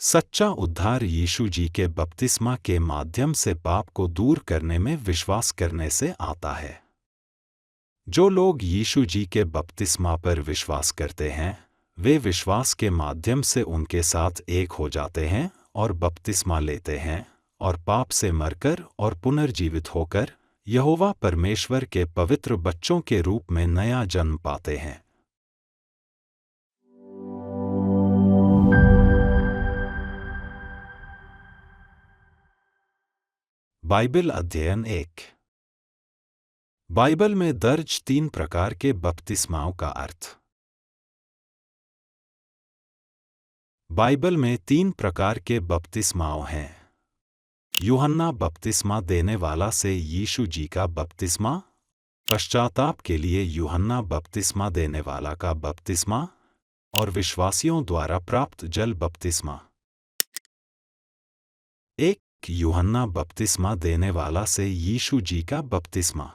सच्चा उद्धार यीशु जी के बपतिस्मा के माध्यम से पाप को दूर करने में विश्वास करने से आता है। जो लोग यीशु जी के बपतिस्मा पर विश्वास करते हैं, वे विश्वास के माध्यम से उनके साथ एक हो जाते हैं और बपतिस्मा लेते हैं और पाप से मरकर और पुनर्जीवित होकर यहोवा परमेश्वर के पवित्र बच्चों के रूप में नया जन्म पाते हैं। बाइबल अध्ययन 1। बाइबल में दर्ज 3 प्रकार के बपतिस्माओं का अर्थ। बाइबल में 3 प्रकार के बपतिस्माओं हैं। यूहन्ना बपतिस्मा देने वाला से यीशु जी का बपतिस्मा, पश्चाताप के लिए यूहन्ना बपतिस्मा देने वाला का बपतिस्मा और विश्वासियों द्वारा प्राप्त जल बपतिस्मा। 1 यूहन्ना बपतिस्मा देने वाला से यीशु जी का बपतिस्मा।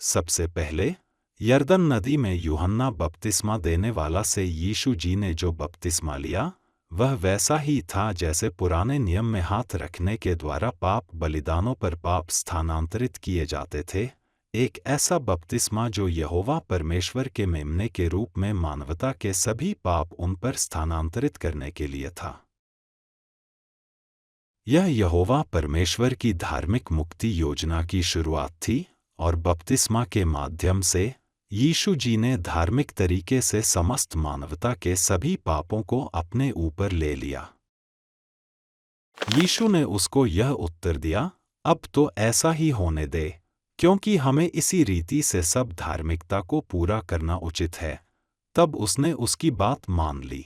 सबसे पहले यरदन नदी में यूहन्ना बपतिस्मा देने वाला से यीशु जी ने जो बपतिस्मा लिया, वह वैसा ही था जैसे पुराने नियम में हाथ रखने के द्वारा पाप बलिदानों पर पाप स्थानांतरित किए जाते थे। एक ऐसा बपतिस्मा जो यहोवा परमेश्वर के मेमने के रूप में मानवता के सभी पाप उन पर स्थानांतरित करने के लिए था। यह यहोवा परमेश्वर की धार्मिक मुक्ति योजना की शुरुआत थी और बपतिस्मा के माध्यम से यीशु जी ने धार्मिक तरीके से समस्त मानवता के सभी पापों को अपने ऊपर ले लिया। यीशु ने उसको यह उत्तर दिया, अब तो ऐसा ही होने दे, क्योंकि हमें इसी रीति से सब धार्मिकता को पूरा करना उचित है। तब उसने उसकी बात मान ली।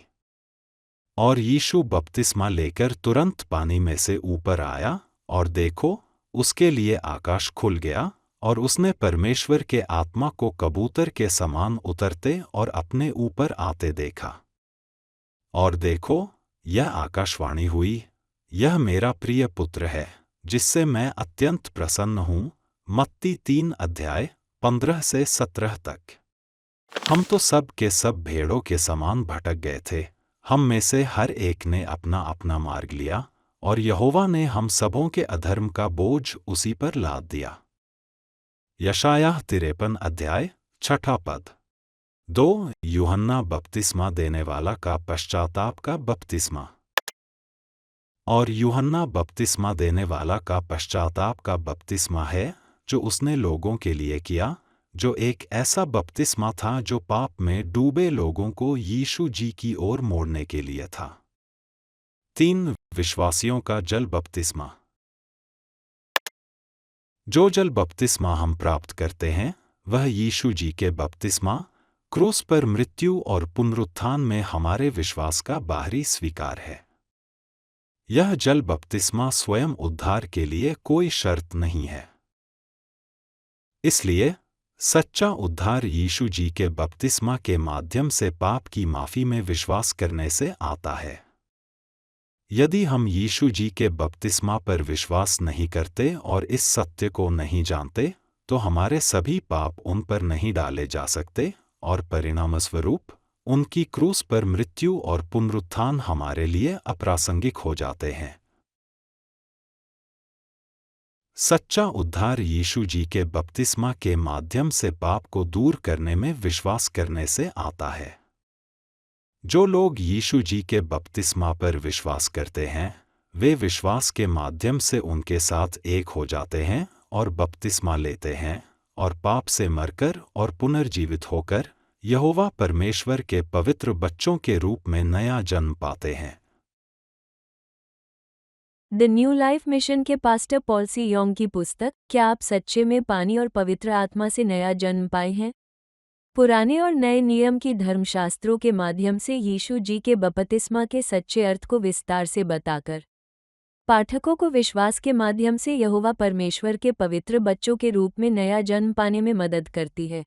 और यीशु बपतिस्मा लेकर तुरंत पानी में से ऊपर आया, और देखो, उसके लिए आकाश खुल गया और उसने परमेश्वर के आत्मा को कबूतर के समान उतरते और अपने ऊपर आते देखा। और देखो, यह आकाशवाणी हुई, यह मेरा प्रिय पुत्र है, जिससे मैं अत्यंत प्रसन्न हूँ। मत्ती 3 अध्याय 15 से 17 तक। हम तो सब के सब भेड़ों के समान भटक गए थे, हम में से हर एक ने अपना अपना मार्ग लिया, और यहोवा ने हम सबों के अधर्म का बोझ उसी पर लाद दिया। यशायाह 53 अध्याय 6 पद। 2 यूहन्ना बपतिस्मा देने वाला का पश्चाताप का बपतिस्मा। और यूहन्ना बपतिस्मा देने वाला का पश्चाताप का बपतिस्मा है जो उसने लोगों के लिए किया, जो एक ऐसा बपतिस्मा था जो पाप में डूबे लोगों को यीशु जी की ओर मोड़ने के लिए था। 3 विश्वासियों का जल बपतिस्मा। जो जल बपतिस्मा हम प्राप्त करते हैं, वह यीशु जी के बपतिस्मा, क्रूस पर मृत्यु और पुनरुत्थान में हमारे विश्वास का बाहरी स्वीकार है। यह जल बपतिस्मा स्वयं उद्धार के लिए कोई शर्त नहीं है। इसलिए सच्चा उद्धार यीशु जी के बपतिस्मा के माध्यम से पाप की माफी में विश्वास करने से आता है। यदि हम यीशु जी के बपतिस्मा पर विश्वास नहीं करते और इस सत्य को नहीं जानते, तो हमारे सभी पाप उन पर नहीं डाले जा सकते और परिणामस्वरूप उनकी क्रूस पर मृत्यु और पुनरुत्थान हमारे लिए अप्रासंगिक हो जाते हैं। सच्चा उद्धार यीशु जी के बपतिस्मा के माध्यम से पाप को दूर करने में विश्वास करने से आता है। जो लोग यीशु जी के बपतिस्मा पर विश्वास करते हैं, वे विश्वास के माध्यम से उनके साथ एक हो जाते हैं और बपतिस्मा लेते हैं और पाप से मरकर और पुनर्जीवित होकर यहोवा परमेश्वर के पवित्र बच्चों के रूप में नया जन्म पाते हैं। द न्यू लाइफ मिशन के पास्टर पॉल सी योंग की पुस्तक, क्या आप सच्चे में पानी और पवित्र आत्मा से नया जन्म पाए हैं? पुराने और नए नियम की धर्मशास्त्रों के माध्यम से यीशु जी के बपतिस्मा के सच्चे अर्थ को विस्तार से बताकर पाठकों को विश्वास के माध्यम से यहोवा परमेश्वर के पवित्र बच्चों के रूप में नया जन्म पाने में मदद करती है।